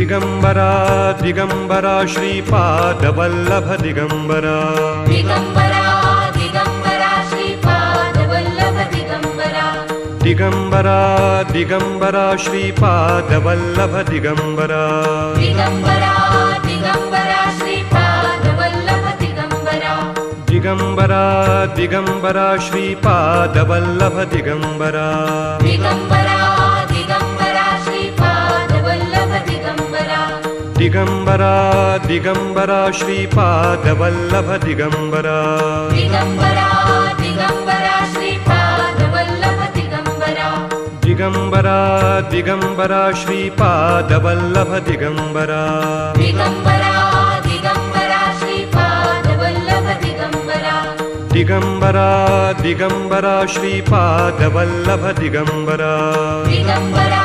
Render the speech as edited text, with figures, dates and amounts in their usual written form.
Digambara Digambara Shripad Vallabh Digambara Digambara Digambara Shripad Vallabh Digambara Digambara Digambara Shripad Vallabh Digambara Digambara Digambara Shripad Vallabh Digambara Digambara Digambara Shripad Vallabh Digambara Digambara Digambara Shripad Vallabh Digambara Digambara Digambara Shripad Vallabh Digambara Digambara Digambara Shripad Vallabh Digambara Digambara Digambara Shripad Vallabh Digambara Digambara Digambara Shripad Vallabh Digambara Digambara Digambara Shripad Vallabh Digambara Digambara